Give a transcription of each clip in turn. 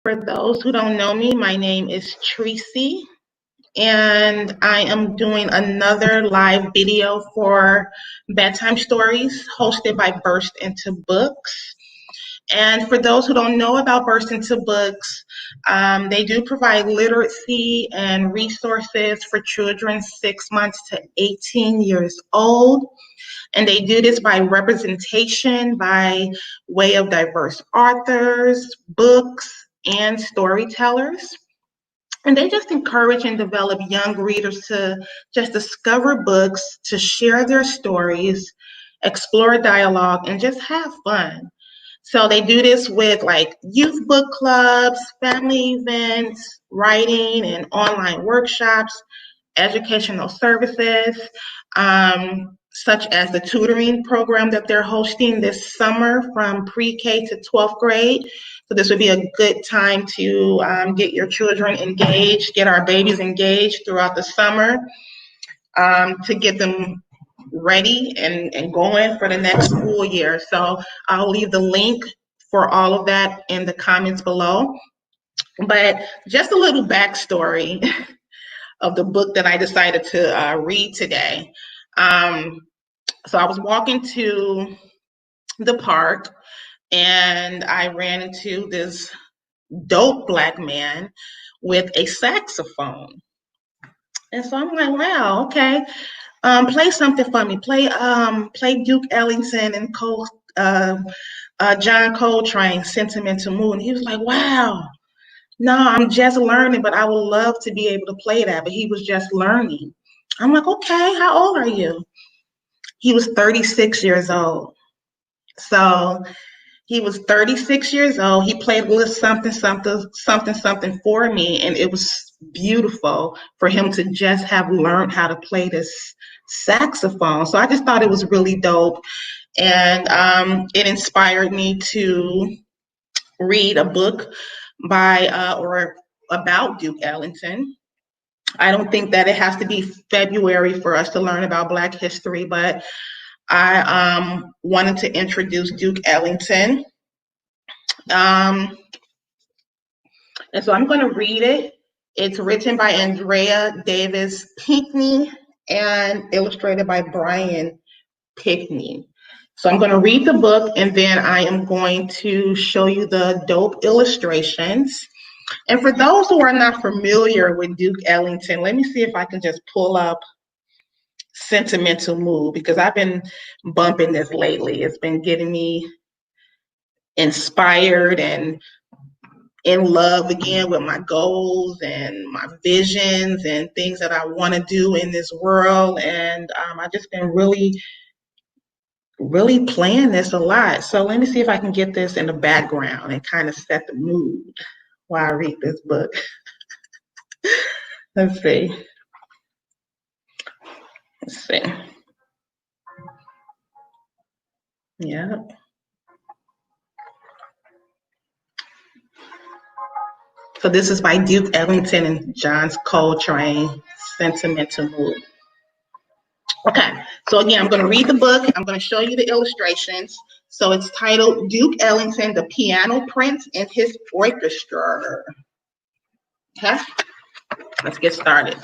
For those who don't know me, my name is Trici, and I am doing another live video for Bedtime Stories hosted by Burst Into Books. And for those who don't know about Burst Into Books, they do provide literacy and resources for children 6 months to 18 years old. And they do this by representation, by way of diverse authors, books, and storytellers. And they just encourage and develop young readers to just discover books, to share their stories, explore dialogue, and just have fun. So they do this with like youth book clubs, family events, writing and online workshops, educational services, such as the tutoring program that they're hosting this summer from pre-K to 12th grade. So this would be a good time to get your children engaged, get our babies engaged throughout the summer, to get them ready and going for the next school year. So I'll leave the link for all of that in the comments below. But just a little backstory of the book that I decided to read today. So I was walking to the park and I ran into this dope Black man with a saxophone. And so I'm like, wow, okay. Play something for me. Play Duke Ellington and John Coltrane, Sentimental Mood. And he was like, wow, no, I'm just learning, but I would love to be able to play that. But he was just learning. I'm like, okay, how old are you? He was 36 years old. So he was 36 years old. He played a little something for me, and it was beautiful for him to just have learned how to play this saxophone. So I just thought it was really dope, and it inspired me to read a book by or about Duke Ellington. I don't think that it has to be February for us to learn about Black history, but I wanted to introduce Duke Ellington. And so I'm going to read it. It's written by Andrea Davis Pinkney and illustrated by Brian Pinkney. So I'm going to read the book and then I am going to show you the dope illustrations. And for those who are not familiar with Duke Ellington, let me see if I can just pull up Sentimental Mood, because I've been bumping this lately. It's been getting me inspired and in love again with my goals and my visions and things that I want to do in this world. And I've just been really playing this a lot. So let me see if I can get this in the background and kind of set the mood while I read this book. Let's see. Yeah. So this is by Duke Ellington and John Coltrane, Sentimental Mood. Okay, so again, I'm going to read the book. I'm going to show you the illustrations. So it's titled Duke Ellington, the Piano Prince and His Orchestra. Okay, let's get started.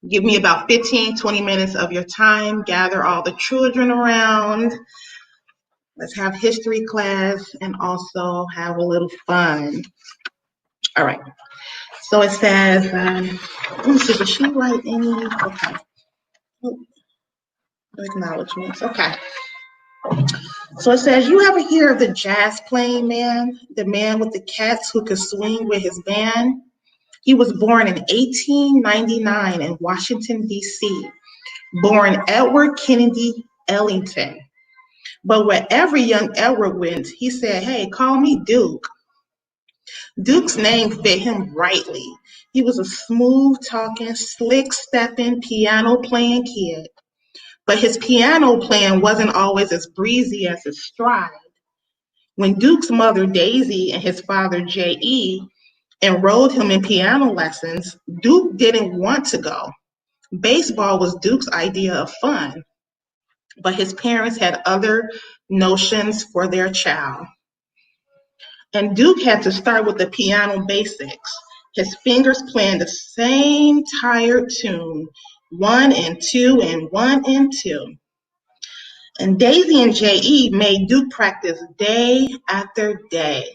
Give me about 15, 20 minutes of your time. Gather all the children around. Let's have history class and also have a little fun. All right. So it says, let me see, did she write any? Okay. Acknowledgements. Okay. So it says, you ever hear of the jazz playing man, the man with the cats who could swing with his band? He was born in 1899 in Washington, D.C., born Edward Kennedy Ellington. But wherever young Edward went, he said, hey, call me Duke. Duke's name fit him rightly. He was a smooth-talking, slick-stepping, piano-playing kid. But his piano playing wasn't always as breezy as his stride. When Duke's mother, Daisy, and his father, J.E., enrolled him in piano lessons, Duke didn't want to go. Baseball was Duke's idea of fun, but his parents had other notions for their child. And Duke had to start with the piano basics. His fingers playing the same tired tune, 1 and 2 and 1 and 2. And Daisy and J.E. made Duke practice day after day.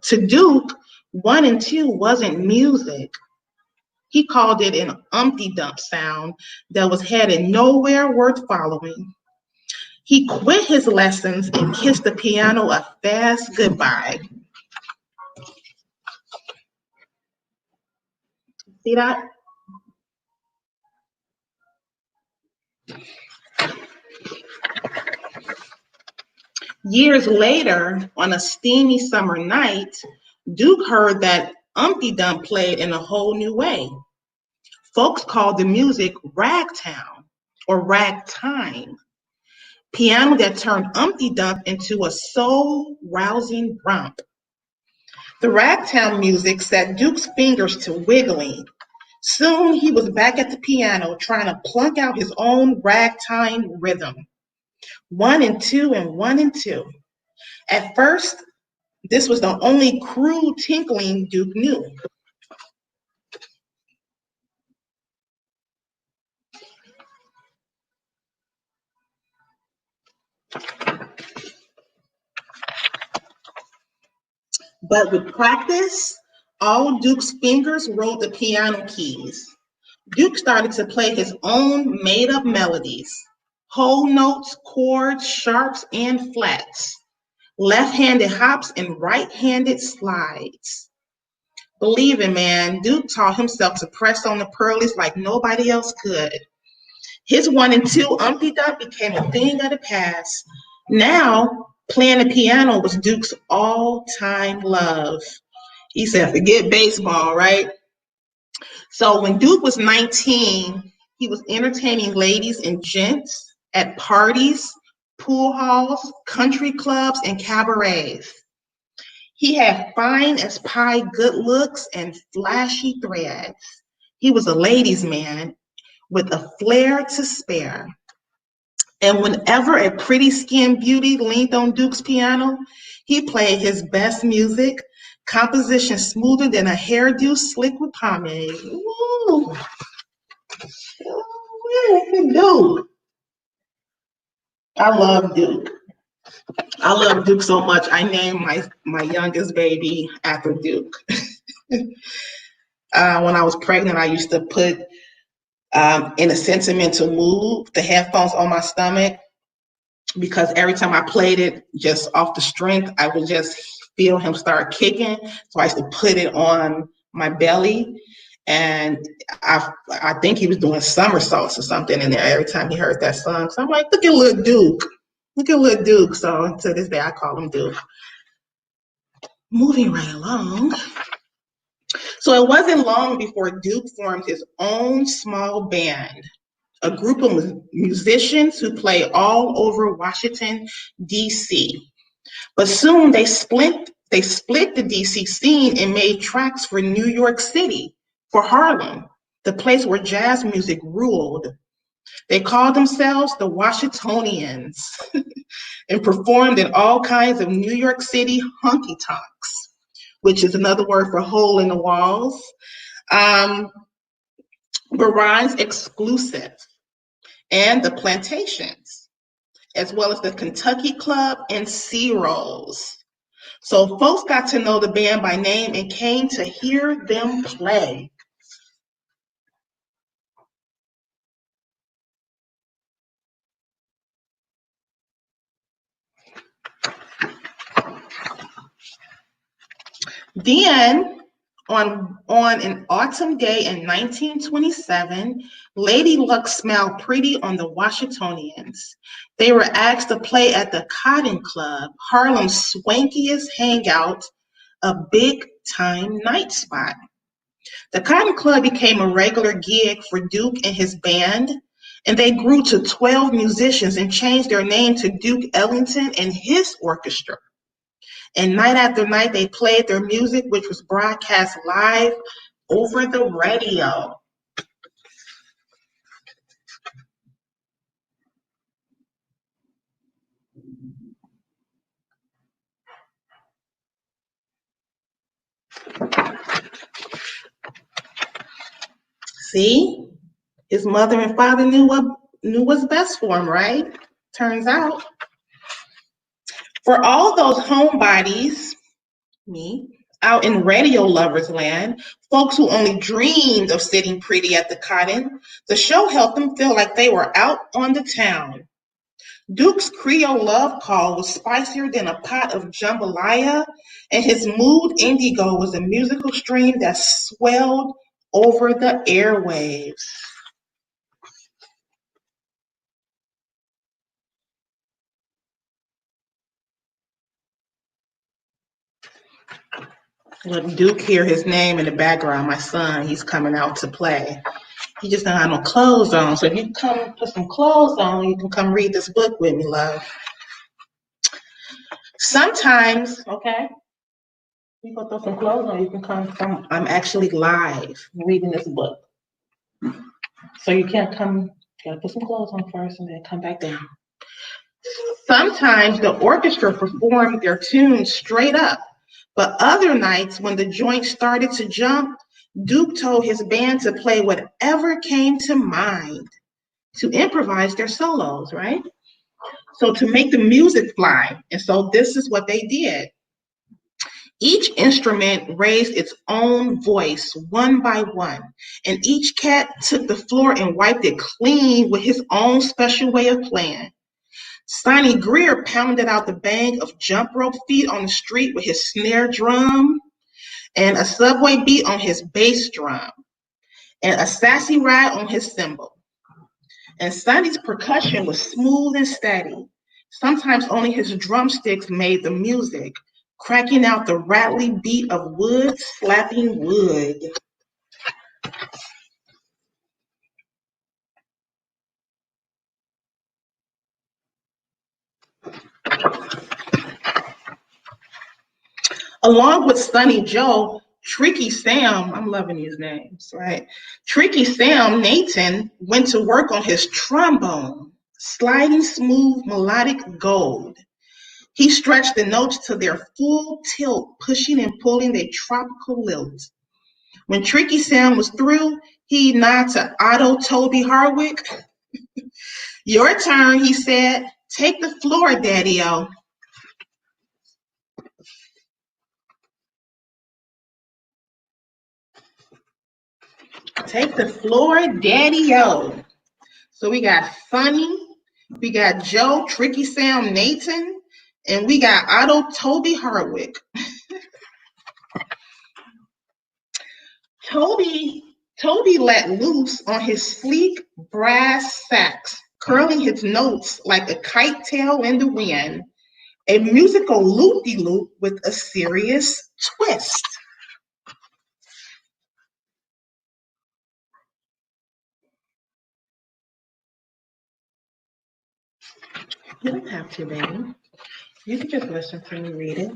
To Duke, 1 and 2 wasn't music. He called it an umpty dump sound that was headed nowhere worth following. He quit his lessons and kissed the piano a fast goodbye. See that? Years later, on a steamy summer night, Duke heard that Umpty Dump played in a whole new way. Folks called the music ragtown or ragtime, piano that turned Umpty Dump into a soul-rousing romp. The ragtime music set Duke's fingers to wiggling. Soon he was back at the piano trying to plunk out his own ragtime rhythm. 1 and 2 and 1 and 2. At first, this was the only crude tinkling Duke knew. But with practice, all Duke's fingers wrote the piano keys. Duke started to play his own made-up melodies, whole notes, chords, sharps, and flats, left-handed hops and right-handed slides. Believe it, man, Duke taught himself to press on the pearlies like nobody else could. His 1 and 2 Umpty Dump became a thing of the past. Now, playing the piano was Duke's all-time love. He said, forget baseball, right? So when Duke was 19, he was entertaining ladies and gents at parties, pool halls, country clubs, and cabarets. He had fine as pie good looks and flashy threads. He was a ladies' man with a flair to spare. And whenever a pretty skinned beauty leaned on Duke's piano, he played his best music, composition smoother than a hairdo slick with pomade. Ooh. Duke. I love Duke. I love Duke so much. I named my youngest baby after Duke. When I was pregnant, I used to put in a sentimental mood the headphones on my stomach because every time I played it just off the strength, I would just feel him start kicking. So I used to put it on my belly. And I think he was doing somersaults or something in there every time he heard that song. So I'm like, look at little Duke. Look at little Duke. So to this day, I call him Duke. Moving right along. So it wasn't long before Duke formed his own small band, a group of musicians who play all over Washington, D.C. But soon they split the DC scene and made tracks for New York City, for Harlem, the place where jazz music ruled. They called themselves the Washingtonians and performed in all kinds of New York City honky tonks, which is another word for hole in the walls, Barron's Exclusive, and the Plantations, as well as the Kentucky Club and C Rolls. So folks got to know the band by name and came to hear them play. Then, on an autumn day in 1927, Lady Luck smiled pretty on the Washingtonians. They were asked to play at the Cotton Club, Harlem's swankiest hangout, a big-time night spot. The Cotton Club became a regular gig for Duke and his band, and they grew to 12 musicians and changed their name to Duke Ellington and his orchestra. And night after night, they played their music, which was broadcast live over the radio. See, his mother and father knew what's best for him, right? Turns out. For all those homebodies, me, out in radio lovers land, folks who only dreamed of sitting pretty at the cotton, the show helped them feel like they were out on the town. Duke's Creole love call was spicier than a pot of jambalaya, and his mood indigo was a musical stream that swelled over the airwaves. Let Duke hear his name in the background. My son, he's coming out to play. He just don't have no clothes on. So if you come put some clothes on, you can come read this book with me, love. Sometimes, okay, you go throw some clothes on, you can come. I'm actually live reading this book. So you can't come, you gotta put some clothes on first and then come back down. Sometimes the orchestra performed their tunes straight up, but other nights when the joint started to jump, Duke told his band to play whatever came to mind, to improvise their solos, right? So to make the music fly. And so this is what they did. Each instrument raised its own voice one by one, and each cat took the floor and wiped it clean with his own special way of playing. Sonny Greer pounded out the bang of jump rope feet on the street with his snare drum, and a subway beat on his bass drum, and a sassy ride on his cymbal. And Sonny's percussion was smooth and steady. Sometimes only his drumsticks made the music, cracking out the rattly beat of wood slapping wood. Along with Sonny Joe, Tricky Sam, I'm loving these names, right? Tricky Sam Nathan went to work on his trombone, sliding smooth melodic gold. He stretched the notes to their full tilt, pushing and pulling a tropical lilt. When Tricky Sam was through, he nodded to Otto Toby Harwick. Your turn, he said. Take the floor, Daddy-O. Take the floor, Daddy-O. So we got Sonny, we got Joe, Tricky Sam Nathan, and we got Otto Toby Harwick. Toby let loose on his sleek brass sax, curling his notes like a kite tail in the wind, a musical loop-de-loop with a serious twist. You don't have to, baby. You can just listen to me read it.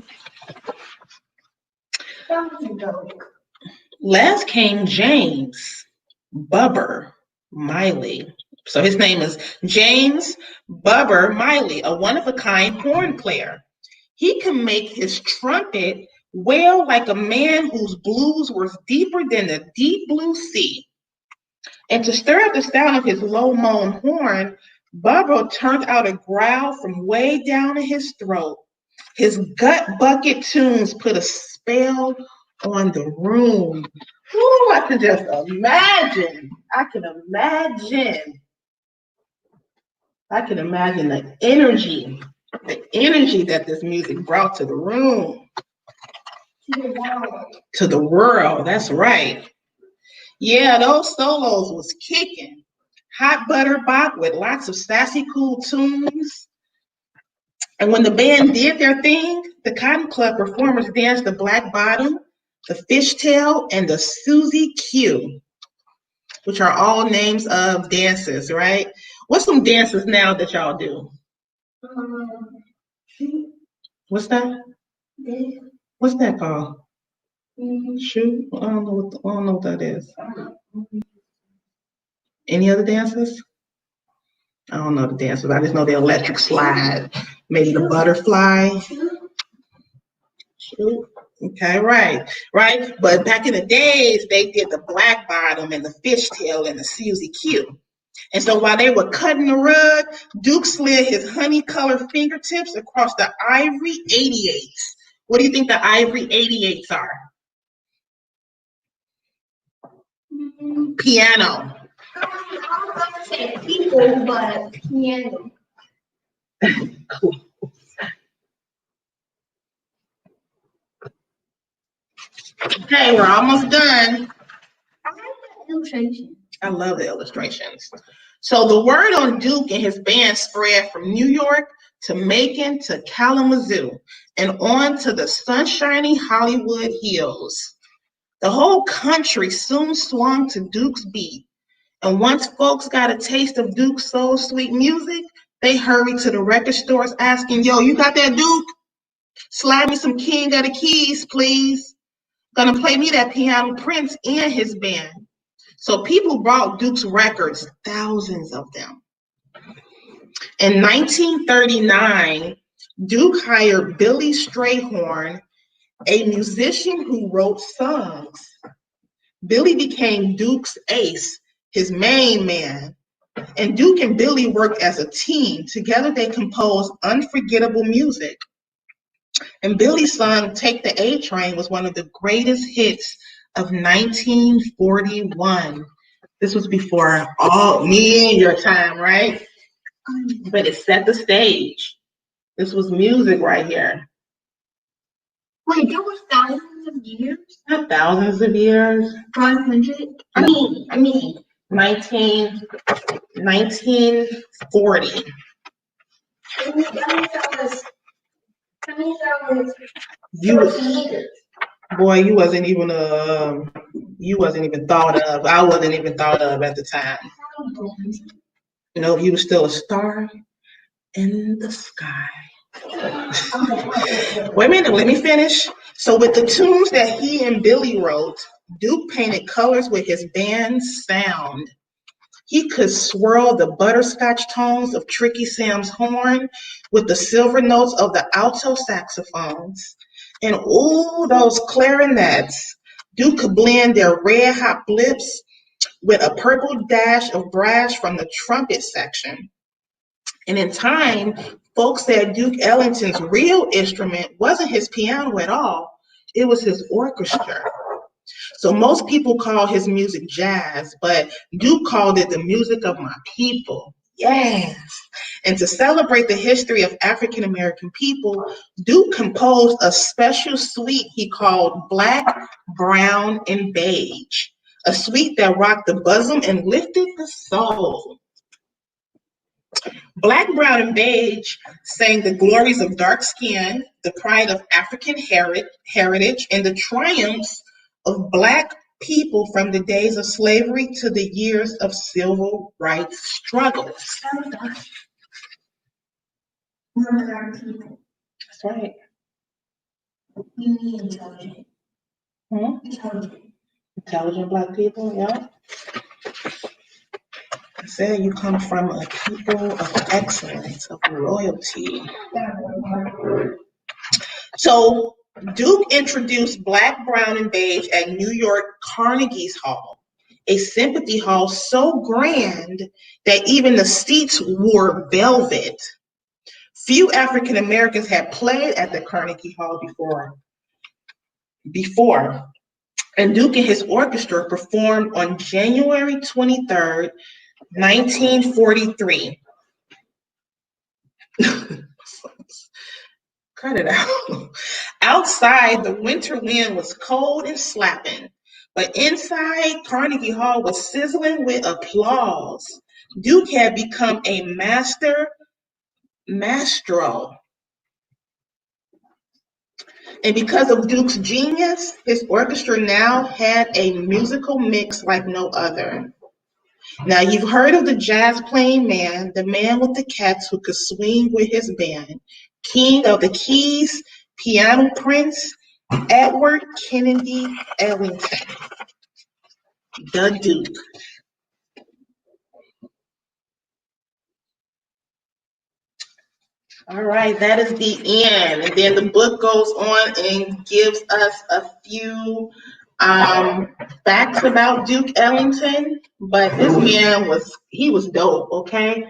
Last came James Bubber Miley. So his name is James Bubber Miley, a one-of-a-kind horn player. He can make his trumpet wail like a man whose blues were deeper than the deep blue sea. And to stir up the sound of his low moan horn, Bubba turned out a growl from way down in his throat. His gut bucket tunes put a spell on the room. Ooh, I can just imagine. I can imagine the energy that this music brought to the room. To the world, that's right. Yeah, those solos was kicking. Hot butter bop with lots of sassy cool tunes. And when the band did their thing, the Cotton Club performers danced the Black Bottom, the Fishtail, and the Susie Q, which are all names of dances, right? What's some dances now that y'all do? What's that? What's that called? Shoot? I don't know what that is. Any other dances? I don't know the dances. I just know the electric slide, maybe the butterfly. Shoot. Okay, right, right. But back in the days, they did the black bottom and the fishtail and the Suzy Q. And so while they were cutting the rug, Duke slid his honey-colored fingertips across the ivory 88s. What do you think the ivory 88s are? Piano. I was going to say people, but piano. Cool. Okay, we're almost done. I like the illustration. I love the illustrations. So the word on Duke and his band spread from New York to Macon to Kalamazoo and on to the sunshiny Hollywood Hills. The whole country soon swung to Duke's beat. And once folks got a taste of Duke's soul sweet music, they hurried to the record stores asking, yo, you got that Duke? Slide me some King of the Keys, please. Gonna play me that Piano Prince and his band. So people bought Duke's records, thousands of them. In 1939, Duke hired Billy Strayhorn, a musician who wrote songs. Billy became Duke's ace, his main man. And Duke and Billy worked as a team. Together they composed unforgettable music. And Billy's song, Take the A Train, was one of the greatest hits of 1941. This was before all me and your time, right? But it set the stage. This was music right here. Wait, there was thousands of years? Not thousands of years. 500? I mean, 1940. You was, boy, you wasn't even thought of. I wasn't even thought of at the time. You know, you were still a star in the sky. Wait a minute, let me finish. So with the tunes that he and Billy wrote, Duke painted colors with his band's sound. He could swirl the butterscotch tones of Tricky Sam's horn with the silver notes of the alto saxophones. And ooh, those clarinets. Duke could blend their red hot blips with a purple dash of brass from the trumpet section. And in time, folks said Duke Ellington's real instrument wasn't his piano at all. It was his orchestra. So most people call his music jazz, but Duke called it the music of my people. Yes. And to celebrate the history of African American people, Duke composed a special suite he called Black, Brown, and Beige, a suite that rocked the bosom and lifted the soul. Black, Brown, and Beige sang the glories of dark skin, the pride of African heritage, and the triumphs of Black people from the days of slavery to the years of civil rights struggles. That's right. You mean intelligent. Intelligent Black people, yeah. I said you come from a people of excellence, of royalty. So Duke introduced Black, Brown, and Beige at New York Carnegie's Hall, a sympathy hall so grand that even the seats wore velvet. Few African Americans had played at the Carnegie Hall before. And Duke and his orchestra performed on January 23rd, 1943. Cut it out. Outside, the winter wind was cold and slapping, but inside, Carnegie Hall was sizzling with applause. Duke had become a maestro. And because of Duke's genius, his orchestra now had a musical mix like no other. Now, you've heard of the jazz playing man, the man with the cats who could swing with his band, King of the Keys, Piano Prince, Edward Kennedy Ellington, the Duke. All right, that is the end. And then the book goes on and gives us a few facts about Duke Ellington. But this man was dope, okay?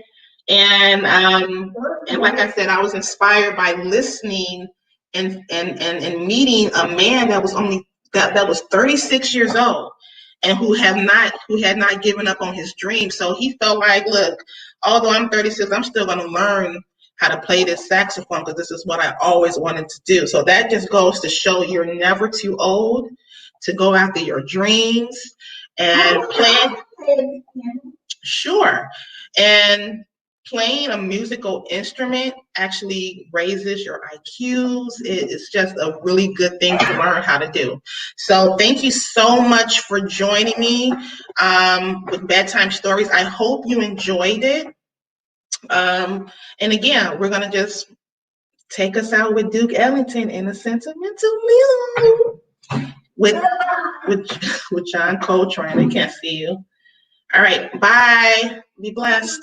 And like I said, I was inspired by listening and meeting a man that was that was 36 years old and who had not given up on his dream. So he felt like, look, although I'm 36, I'm still going to learn how to play this saxophone because this is what I always wanted to do. So that just goes to show you're never too old to go after your dreams and play. Sure. And playing a musical instrument actually raises your IQs. It's just a really good thing to learn how to do. So thank you so much for joining me with Bedtime Stories. I hope you enjoyed it. And again, we're going to just take us out with Duke Ellington in a sentimental mood with with John Coltrane. I can't see you. All right, bye. Be blessed.